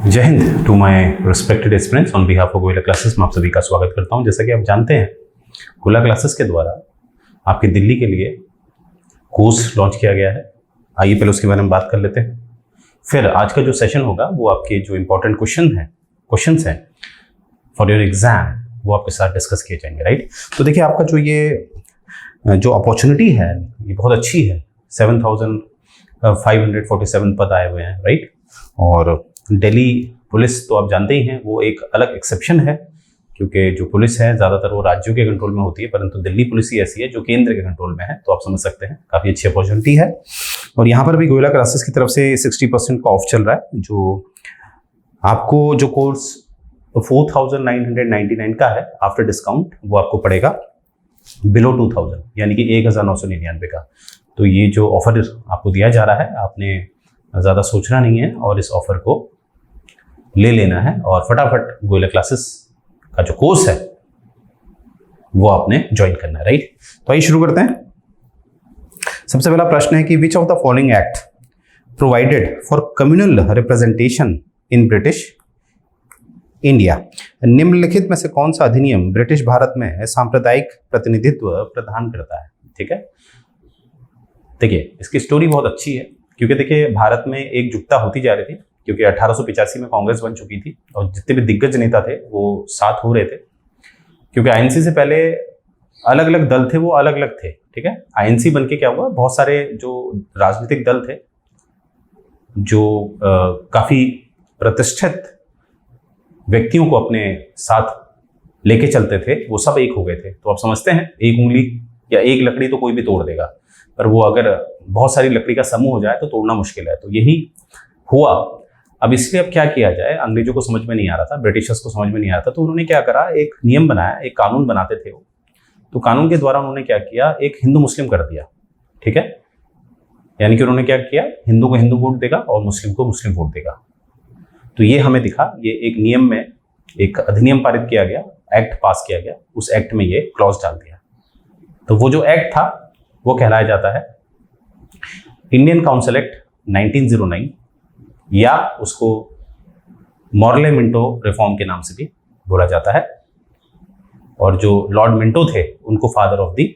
जय हिंद to my respected aspirants on behalf of Goyla classes में आप सभी का स्वागत करता हूं। जैसा कि आप जानते हैं, गोयला क्लासेस के द्वारा आपकी दिल्ली के लिए कोर्स लॉन्च किया गया है। आइए पहले उसके बारे में बात कर लेते हैं, फिर आज का जो सेशन होगा वो आपके जो इंपॉर्टेंट क्वेश्चंस हैं फॉर योर एग्जाम वो आपके साथ डिस्कस किए जाएंगे। राइट, तो देखिए आपका जो अपॉर्चुनिटी है ये बहुत अच्छी है। 7,547 पद आए हुए हैं। राइट, और दिल्ली पुलिस तो आप जानते ही हैं वो एक अलग एक्सेप्शन है, क्योंकि जो पुलिस है ज़्यादातर वो राज्यों के कंट्रोल में होती है, परंतु दिल्ली पुलिस ही ऐसी है जो केंद्र के कंट्रोल में है। तो आप समझ सकते हैं काफ़ी अच्छी अपॉर्चुनिटी है। और यहाँ पर भी गोयला क्लासेस की तरफ से 60% का ऑफ चल रहा है। जो आपको जो कोर्स 4,999 का है आफ्टर डिस्काउंट वो आपको पड़ेगा बिलो 2,000, यानी कि 1,999 का। तो ये जो ऑफर आपको दिया जा रहा है आपने ज़्यादा सोचना नहीं है और इस ऑफर को ले लेना है और फटाफट गोयला क्लासेस का जो कोर्स है वो आपने ज्वाइन करना है। राइट, तो आइए शुरू करते हैं। सबसे पहला प्रश्न है कि which of the following act provided for communal representation in British India. निम्नलिखित में से कौन सा अधिनियम ब्रिटिश भारत में सांप्रदायिक प्रतिनिधित्व प्रदान करता है। ठीक है, देखिए इसकी स्टोरी बहुत अच्छी है, क्योंकि देखिए भारत में एकजुटता होती जा रही थी, क्योंकि 1885 में कांग्रेस बन चुकी थी और जितने भी दिग्गज नेता थे वो साथ हो रहे थे। क्योंकि आईएनसी से पहले अलग अलग दल थे, वो अलग अलग थे। ठीक है, आईएनसी बन के क्या हुआ, बहुत सारे जो राजनीतिक दल थे जो काफ़ी प्रतिष्ठित व्यक्तियों को अपने साथ लेके चलते थे, वो सब एक हो गए थे। तो आप समझते हैं एक उंगली या एक लकड़ी तो कोई भी तोड़ देगा, पर वो अगर बहुत सारी लकड़ी का समूह हो जाए तो तोड़ना मुश्किल है। तो यही हुआ। अब इसलिए अब क्या किया जाए, अंग्रेजों को समझ में नहीं आ रहा था, ब्रिटिशर्स को समझ में नहीं आ रहा था, तो उन्होंने क्या करा, एक नियम बनाया, एक कानून बनाते थे वो। तो कानून के द्वारा उन्होंने क्या किया, एक हिंदू मुस्लिम कर दिया। ठीक है, यानी कि उन्होंने क्या किया, हिंदू को हिंदू वोट देगा और मुस्लिम को मुस्लिम वोट देगा। तो ये हमें दिखा, ये एक नियम में एक अधिनियम पारित किया गया, एक्ट पास किया गया, उस एक्ट में ये क्लॉज डाल दिया। तो वो जो एक्ट था वो कहलाया जाता है इंडियन काउंसिल एक्ट 1909, या उसको मॉर्ले मिंटो रिफॉर्म के नाम से भी बोला जाता है। और जो लॉर्ड मिंटो थे उनको फादर ऑफ द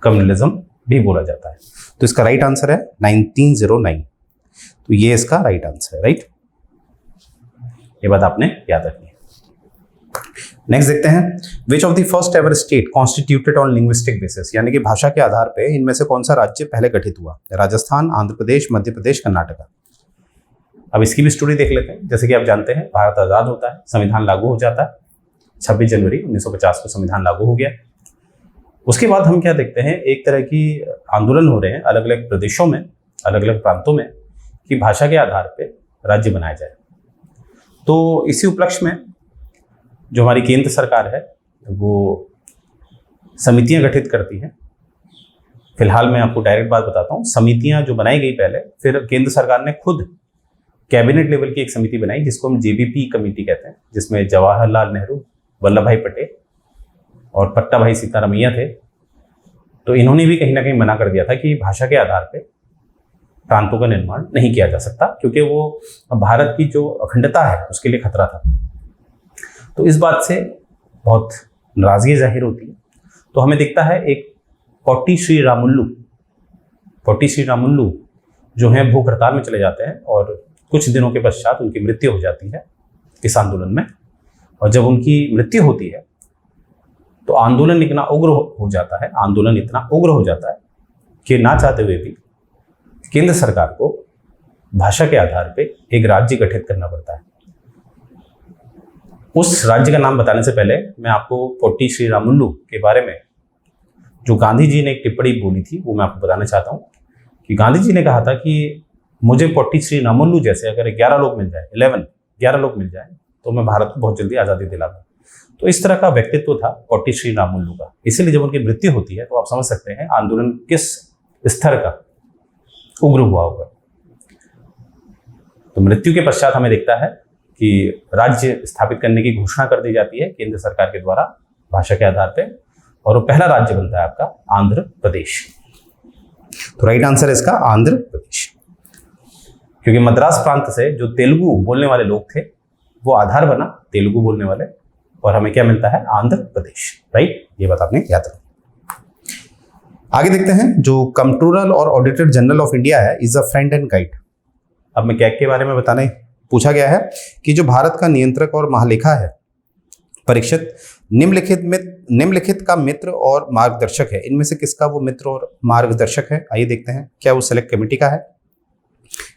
कम्युनलिज्म भी बोला जाता है। तो इसका राइट आंसर है 1909। तो ये इसका राइट आंसर है। राइट, ये बात आपने याद रखनी है। नेक्स्ट देखते हैं, which of the first ever state constituted on linguistic basis, यानी कि भाषा के आधार पे इनमें से कौन सा राज्य पहले गठित हुआ। राजस्थान, आंध्र प्रदेश, मध्य प्रदेश, कर्नाटका। अब इसकी भी स्टोरी देख लेते हैं। जैसे कि आप जानते हैं भारत आज़ाद होता है, संविधान लागू हो जाता है, 26 जनवरी 1950 को संविधान लागू हो गया। उसके बाद हम क्या देखते हैं, एक तरह की आंदोलन हो रहे हैं अलग अलग प्रदेशों में, अलग अलग प्रांतों में, कि भाषा के आधार पर राज्य बनाया जाए। तो इसी उपलक्ष्य में जो हमारी केंद्र सरकार है वो समितियां गठित करती हैं। फिलहाल मैं आपको डायरेक्ट बात बताता हूँ, समितियां जो बनाई गई पहले, फिर केंद्र सरकार ने खुद कैबिनेट लेवल की एक समिति बनाई जिसको हम जेबीपी कमेटी कहते हैं, जिसमें जवाहरलाल नेहरू, वल्लभ भाई पटेल और पट्टा भाई सीतारामैया थे। तो इन्होंने भी कहीं ना कहीं मना कर दिया था कि भाषा के आधार पर प्रांतों का निर्माण नहीं किया जा सकता, क्योंकि वो भारत की जो अखंडता है उसके लिए खतरा था। तो इस बात से बहुत नाराजगी जाहिर होती है। तो हमें दिखता है एक पोट्टी श्री रामुल्लू जो हैं भूख हड़ताल में चले जाते हैं और कुछ दिनों के पश्चात उनकी मृत्यु हो जाती है इस आंदोलन में। और जब उनकी मृत्यु होती है तो आंदोलन इतना उग्र हो जाता है कि ना चाहते हुए भी केंद्र सरकार को भाषा के आधार पे एक राज्य गठित करना पड़ता है। उस राज्य का नाम बताने से पहले मैं आपको पोट्टी श्री रामुल्लू के बारे में जो गांधी जी ने एक टिप्पणी बोली थी वो मैं आपको बताना चाहता हूँ। कि गांधी जी ने कहा था कि मुझे पोट्टी श्री रामुल्लू जैसे अगर 11 लोग मिल जाए, 11 लोग मिल जाए तो मैं भारत को बहुत जल्दी आज़ादी दिला दूँ। तो इस तरह का व्यक्तित्व था पोट्टी श्री रामुल्लू का। इसीलिए जब उनकी मृत्यु होती है तो आप समझ सकते हैं आंदोलन किस स्तर का उग्र हुआ होगा। तो मृत्यु के पश्चात हमें दिखता है कि राज्य स्थापित करने की घोषणा कर दी जाती है केंद्र सरकार के द्वारा भाषा के आधार पर, और वो पहला राज्य बनता है आपका आंध्र प्रदेश। तो राइट आंसर है इसका आंध्र प्रदेश। क्योंकि मद्रास प्रांत से जो तेलुगु बोलने वाले लोग थे वो आधार बना तेलुगु बोलने वाले, और हमें क्या मिलता है, आंध्र प्रदेश, राइट। ये बात आपने याद रखी। आगे देखते हैं, जो कंट्रोलर और ऑडिटर जनरल ऑफ इंडिया है is a friend and guide. अब मैं कैग के बारे में बताने पूछा गया है कि जो भारत का नियंत्रक और महालेखा है परीक्षक निम्नलिखित का मित्र और मार्गदर्शक है, इनमें से किसका वो मित्र और मार्गदर्शक है? आइए देखते हैं। क्या वो सेलेक्ट कमेटी का है,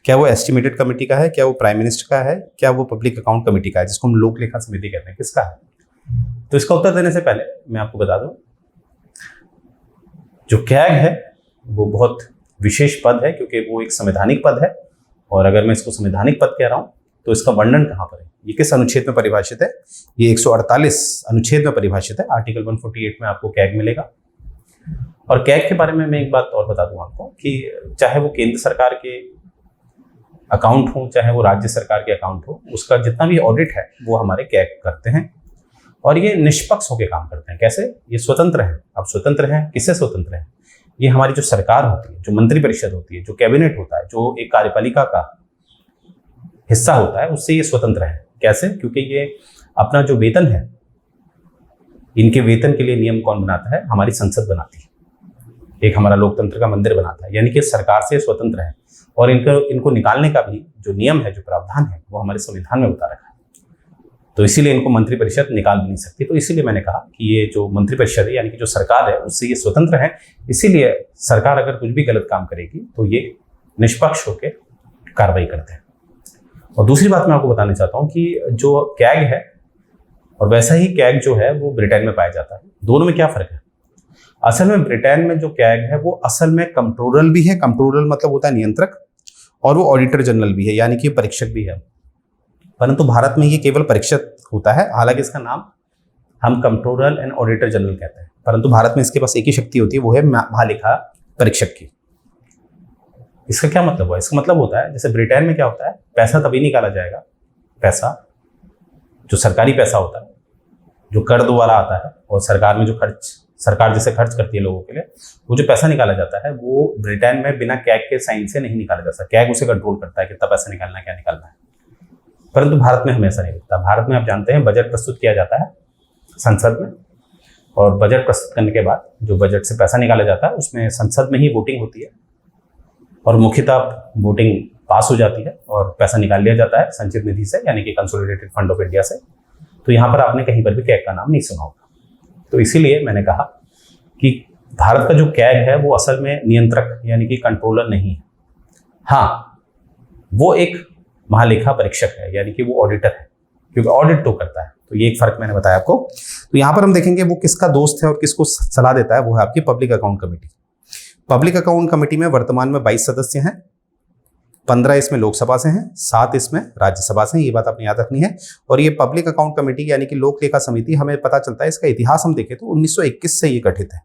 क्या वो एस्टिमेटेड कमेटी का है, क्या वो प्राइम मिनिस्टर का है, क्या वो पब्लिक अकाउंट कमेटी का है, जिसको हम लोक लेखा समिति कहते हैं, किसका है? तो इसका उत्तर देने से पहले मैं आपको बता दूं, जो कैग है वो बहुत विशेष पद है, क्योंकि वो एक संवैधानिक पद है। और अगर मैं इसको संवैधानिक पद कह रहा हूं तो इसका वर्णन कहां पर है, ये किस अनुच्छेद में परिभाषित है? ये 148 अनुच्छेद में परिभाषित है। आर्टिकल 148 में आपको कैग मिलेगा। और कैग के बारे में मैं एक बात और बता दूं आपको कि चाहे वो केंद्र सरकार के अकाउंट हो, चाहे वो राज्य सरकार के अकाउंट हो, उसका जितना भी ऑडिट है वो हमारे कैग करते हैं। और ये निष्पक्ष होकर काम करते हैं। कैसे? ये स्वतंत्र हैं। अब स्वतंत्र हैं, किससे स्वतंत्र हैं? ये हमारी जो सरकार होती है, जो मंत्रिपरिषद होती है, जो कैबिनेट होता है, जो एक कार्यपालिका का हिस्सा होता है, उससे ये स्वतंत्र है। कैसे? क्योंकि ये अपना जो वेतन है, इनके वेतन के लिए नियम कौन बनाता है? हमारी संसद बनाती है। एक हमारा लोकतंत्र का मंदिर बनाता है, यानी कि सरकार से स्वतंत्र है। और इनको निकालने का भी जो नियम है, जो प्रावधान है, वो हमारे संविधान में बता रखा है। तो इसीलिए इनको मंत्रिपरिषद निकाल भी नहीं सकती। तो इसीलिए मैंने कहा कि ये जो मंत्रिपरिषद है, यानी कि जो सरकार है, उससे ये स्वतंत्र है। इसीलिए सरकार अगर कुछ भी गलत काम करेगी तो ये निष्पक्ष होकर कार्रवाई करते हैं। और दूसरी बात मैं आपको बताना चाहता हूँ कि जो कैग है और वैसा ही कैग जो है वो ब्रिटेन में पाया जाता है। दोनों में क्या फर्क है? असल में ब्रिटेन में जो कैग है वो असल में कंट्रोलर भी है। कंट्रोलर मतलब होता है नियंत्रक, और वो ऑडिटर जनरल भी है, यानी कि परीक्षक भी है। परंतु भारत में ये केवल परीक्षक होता है। हालांकि इसका नाम हम कंट्रोलर एंड ऑडिटर जनरल कहते हैं, परंतु भारत में इसके पास एक ही शक्ति होती है, वो है महालेखा परीक्षक की। इसका क्या मतलब हुआ? इसका मतलब होता है, जैसे ब्रिटेन में क्या होता है, पैसा तभी निकाला जाएगा, पैसा जो सरकारी पैसा होता है, जो कर द्वारा आता है, और सरकार में जो सरकार जैसे खर्च करती है लोगों के लिए, वो जो पैसा निकाला जाता है वो ब्रिटेन में बिना कैग के साइन से नहीं निकाला जा सकता। कैग उसे कंट्रोल करता है कितना पैसा निकालना है, क्या निकालना है। परंतु भारत में हमेशा नहीं दिखता। भारत में आप जानते हैं बजट प्रस्तुत किया जाता है संसद में, और बजट प्रस्तुत करने के बाद जो बजट से पैसा निकाला जाता है उसमें संसद में ही वोटिंग होती है, और मुख्यतः वोटिंग पास हो जाती है और पैसा निकाल लिया जाता है संचित निधि से, यानी कि कंसोलिडेटेड फंड ऑफ इंडिया से। तो यहाँ पर आपने कहीं पर भी कैग का नाम नहीं सुना होगा। तो इसीलिए मैंने कहा कि भारत का जो कैग है वो असल में नियंत्रक यानी कि कंट्रोलर नहीं है। हाँ, वो एक महालेखा परीक्षक है, यानी कि वो ऑडिटर है, क्योंकि ऑडिट तो करता है। तो ये एक फर्क मैंने बताया आपको। तो यहाँ पर हम देखेंगे वो किसका दोस्त है और किसको सलाह देता है, वो है आपकी public account committee. Public account committee में वर्तमान में 22 सदस्य हैं, 15 इसमें लोकसभा से हैं, 7 इसमें राज्यसभा से हैं। ये बात आपने याद रखनी है। और ये पब्लिक अकाउंट कमेटी यानी कि लोक लेखा समिति, हमें पता चलता है, इसका इतिहास हम देखें तो 1921 से ये गठित है।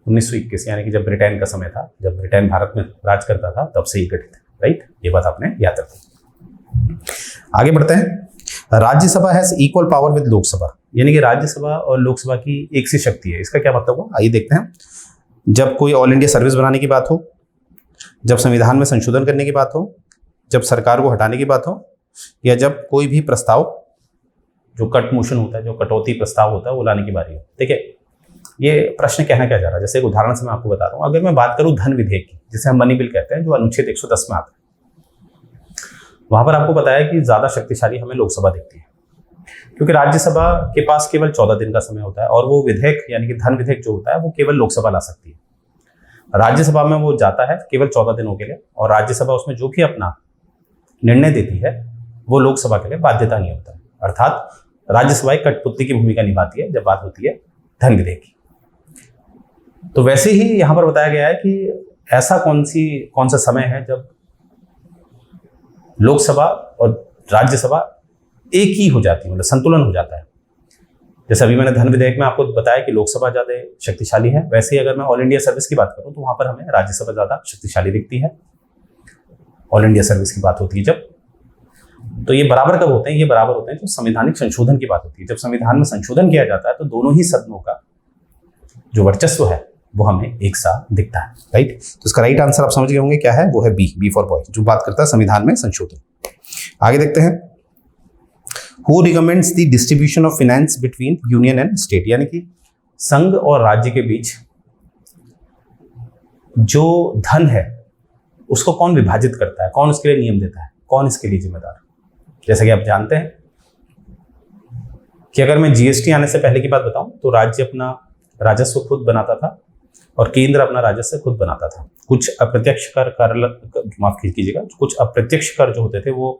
1921 यानी कि जब ब्रिटेन का समय था, जब ब्रिटेन भारत में राज करता था, तब से ये गठित है, राइट। ये बात आपने याद रखनी। आगे बढ़ते हैं। Rajya Sabha has equal power with Lok Sabha, यानी कि राज्यसभा और लोकसभा की एक सी शक्ति है। इसका क्या मतलब हुआ, आइए देखते हैं। जब कोई ऑल इंडिया सर्विस बनाने की बात हो, जब संविधान में संशोधन करने की बात हो, जब सरकार को हटाने की बात हो, या जब कोई भी प्रस्ताव जो कट मोशन होता है, जो कटौती प्रस्ताव होता है, वो लाने की बारी हो। देखिए, ये प्रश्न कहना क्या जा रहा है, जैसे एक उदाहरण से मैं आपको बता रहा हूँ। अगर मैं बात करूँ धन विधेयक की, जिसे हम मनी बिल कहते हैं, जो अनुच्छेद 110 में आता है, वहां पर आपको पता है कि ज्यादा शक्तिशाली हमें लोकसभा दिखती है, क्योंकि राज्यसभा के पास केवल 14 दिन का समय होता है, और वो विधेयक यानी कि धन विधेयक जो होता है वो केवल लोकसभा ला सकती है। राज्यसभा में वो जाता है केवल 14 दिनों के लिए, और राज्यसभा उसमें जो भी अपना निर्णय देती है वो लोकसभा के लिए बाध्यता नहीं होता है। अर्थात राज्यसभा एक कठपुतली की भूमिका निभाती है जब बात होती है धन विधेयक की। तो वैसे ही यहां पर बताया गया है कि ऐसा कौन सा समय है जब लोकसभा और राज्यसभा एक ही हो जाती है, मतलब संतुलन हो जाता है। जैसे अभी मैंने धन विधेयक में आपको बताया कि लोकसभा ज्यादा शक्तिशाली है, वैसे ही अगर मैं ऑल इंडिया सर्विस की बात करूं तो वहां पर हमें राज्यसभा ज्यादा शक्तिशाली दिखती है। ऑल इंडिया सर्विस की बात होती है जब, तो ये बराबर कब होते हैं? ये बराबर होते हैं जब संवैधानिक संशोधन की बात होती है। जब संविधान में संशोधन किया जाता है तो दोनों ही सदनों का जो वर्चस्व है वो हमें एक सा दिखता है, राइट। तो इसका राइट आंसर आप समझ गए होंगे क्या है, वो है बी फॉर बॉय, जो बात करता है संविधान में संशोधन। आगे देखते हैं, who recommends the distribution of finance between union and state, यानी कि संघ और राज्य के बीच जो धन है उसको कौन विभाजित करता है, कौन उसके लिए नियम देता है, कौन इसके लिए जिम्मेदार है। जैसा कि आप जानते हैं कि अगर मैं जीएसटी आने से पहले की बात बताऊं तो राज्य अपना राजस्व खुद बनाता था और केंद्र अपना राजस्व खुद बनाता था। कुछ अप्रत्यक्ष कर माफ कीजिएगा, कुछ अप्रत्यक्ष कर जो होते थे वो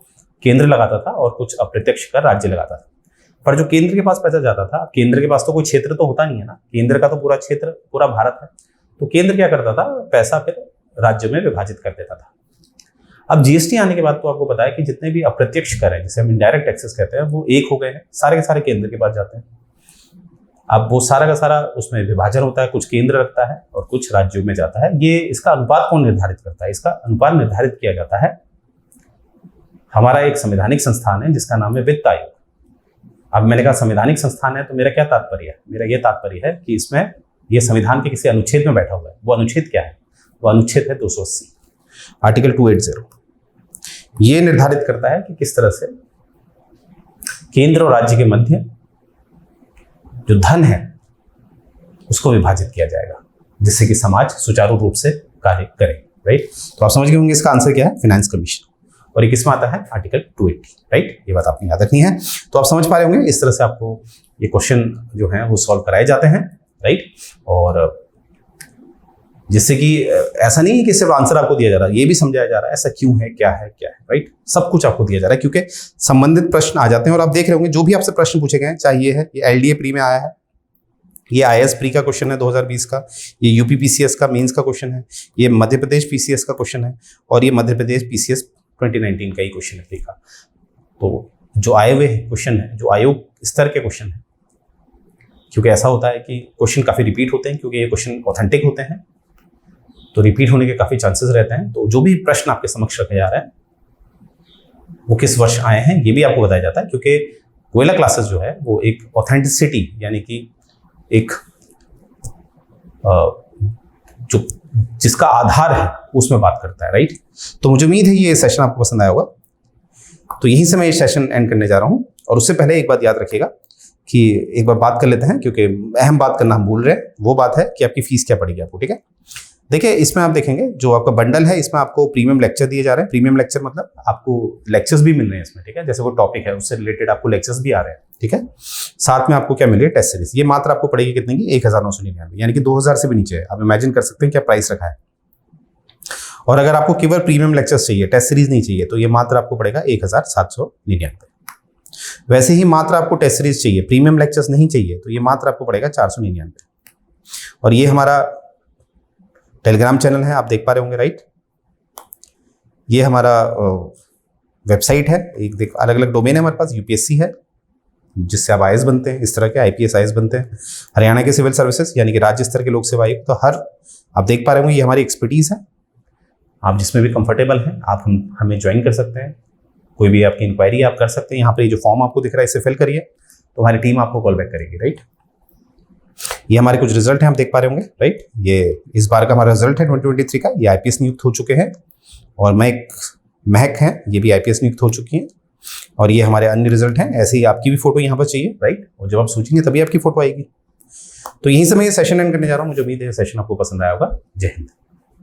केंद्र लगाता था और कुछ अप्रत्यक्ष कर राज्य लगाता था। पर जो केंद्र के पास पैसा जाता था, केंद्र के पास तो कोई क्षेत्र तो होता नहीं है ना, केंद्र का तो पूरा क्षेत्र पूरा भारत है, तो केंद्र क्या करता था, पैसा फिर राज्य में विभाजित कर देता था। अब जीएसटी आने के बाद तो आपको पता है कि जितने भी अप्रत्यक्ष कर हैं, जिसे हम इनडायरेक्ट टैक्सेस कहते हैं, वो एक हो गए हैं, सारे के सारे केंद्र के पास जाते हैं। अब वो सारा का सारा उसमें विभाजन होता है, कुछ केंद्र रखता है और कुछ राज्यों में जाता है। ये इसका अनुपात कौन निर्धारित करता है, इसका अनुपात निर्धारित किया जाता है हमारा एक संवैधानिक संस्थान है जिसका नाम है वित्त आयोग। अब मैंने कहा संवैधानिक संस्थान है तो मेरा क्या तात्पर्य है, मेरा यह तात्पर्य है कि इसमें यह संविधान के किसी अनुच्छेद में बैठा हुआ है। वो अनुच्छेद क्या है, वो अनुच्छेद है 280, आर्टिकल 280। ये निर्धारित करता है कि किस तरह से केंद्र और राज्य के मध्य जो धन है उसको विभाजित किया जाएगा, जिससे कि समाज सुचारू रूप से कार्य करे, राइट। तो आप समझ गए होंगे इसका आंसर क्या है, फाइनेंस कमीशन, और ये किसमें आता है, आर्टिकल 280, राइट। ये बात आपने याद रखनी है। तो आप समझ पा रहे होंगे इस तरह से आपको ये क्वेश्चन जो है वो सॉल्व कराए जाते हैं, राइट। और जिससे कि ऐसा नहीं है कि सिर्फ आंसर आपको दिया जा रहा है, ये भी समझाया जा रहा है ऐसा क्यों है, क्या है, राइट। सब कुछ आपको दिया जा रहा है क्योंकि संबंधित प्रश्न आ जाते हैं। और आप देख रहे होंगे जो भी आपसे प्रश्न पूछे गए हैं, चाहे ये है, ये एलडीए प्री में आया है, ये आईएएस प्री का क्वेश्चन है 2020 का, ये यूपी पीसीएस का मेंस का क्वेश्चन है, ये मध्य प्रदेश पीसीएस का क्वेश्चन है, और ये मध्य प्रदेश पीसीएस 2019 का ही क्वेश्चन है प्री का। तो जो आए हुए क्वेश्चन है, जो आयोग स्तर के क्वेश्चन है, क्योंकि ऐसा होता है कि क्वेश्चन काफी रिपीट होते हैं, क्योंकि ये क्वेश्चन ऑथेंटिक होते हैं तो रिपीट होने के काफी चांसेस रहते हैं। तो जो भी प्रश्न आपके समक्ष रखे जा रहे हैं वो किस वर्ष आए हैं ये भी आपको बताया जाता है, क्योंकि गोयला क्लासेस जो है वो एक ऑथेंटिसिटी यानी कि एक जो जिसका आधार है उसमें बात करता है, राइट। तो मुझे उम्मीद है ये सेशन आपको पसंद आया होगा। तो यहीं से मैं ये सेशन एंड करने जा रहा हूँ, और उससे पहले एक बात याद रखिएगा कि एक बार बात कर लेते हैं, क्योंकि अहम बात करना हम भूल रहे हैं। वो बात है कि आपकी फीस क्या पड़ेगी आपको, ठीक है। देखिए इसमें आप देखेंगे जो आपका बंडल है, इसमें आपको प्रीमियम लेक्चर दिए जा रहे हैं। प्रीमियम लेक्चर मतलब आपको लेक्चर्स भी मिल रहे हैं इसमें, ठीक है। जैसे वो टॉपिक है उससे रिलेटेड आपको लेक्चर्स भी आ रहे हैं, ठीक है। साथ में आपको क्या मिल रही है, टेस्ट सीरीज। ये मात्र आपको पड़ेगी कितने की, 1999, यानी कि 2000 से भी नीचे है। आप इमेजिन कर सकते हैं क्या प्राइस रखा है। और अगर आपको केवल प्रीमियम लेक्चर्स चाहिए, टेस्ट सीरीज नहीं चाहिए, तो ये मात्र आपको पड़ेगा 1799। वैसे ही मात्र आपको टेस्ट सीरीज चाहिए, प्रीमियम लेक्चर्स नहीं चाहिए, तो ये मात्र आपको पड़ेगा 499। और ये हमारा टेलीग्राम चैनल है, आप देख पा रहे होंगे, राइट। ये हमारा वेबसाइट है, एक देख अलग अलग डोमेन है हमारे पास। यूपीएससी है जिससे आप आईएएस बनते हैं, इस तरह के आईपीएस आईएएस बनते हैं। हरियाणा के सिविल सर्विसेज यानी कि राज्य स्तर के लोक सेवा आयोग, तो हर आप देख पा रहे होंगे ये हमारी एक्सपर्टीज है। आप जिसमें भी कंफर्टेबल हैं आप हमें ज्वाइन कर सकते हैं। कोई भी आपकी इंक्वायरी आप कर सकते हैं। यहाँ पर ये जो फॉर्म आपको दिख रहा है इसे फिल करिए, तो हमारी टीम आपको कॉल बैक करेगी, राइट। ये हमारे कुछ रिजल्ट हैं, आप देख पा रहे होंगे, राइट। ये इस बार का हमारा रिजल्ट है 2023 का। ये आईपीएस नियुक्त हो चुके हैं, और महक हैं, ये भी आईपीएस नियुक्त हो चुकी हैं। और ये हमारे अन्य रिजल्ट हैं। ऐसे ही आपकी भी फोटो यहाँ पर चाहिए, राइट। और जब आप सोचेंगे तभी आपकी फोटो आएगी। तो यहीं से मैं ये सेशन एंड करने जा रहा हूँ। मुझे उम्मीद है सेशन आपको पसंद आया होगा। जय हिंद।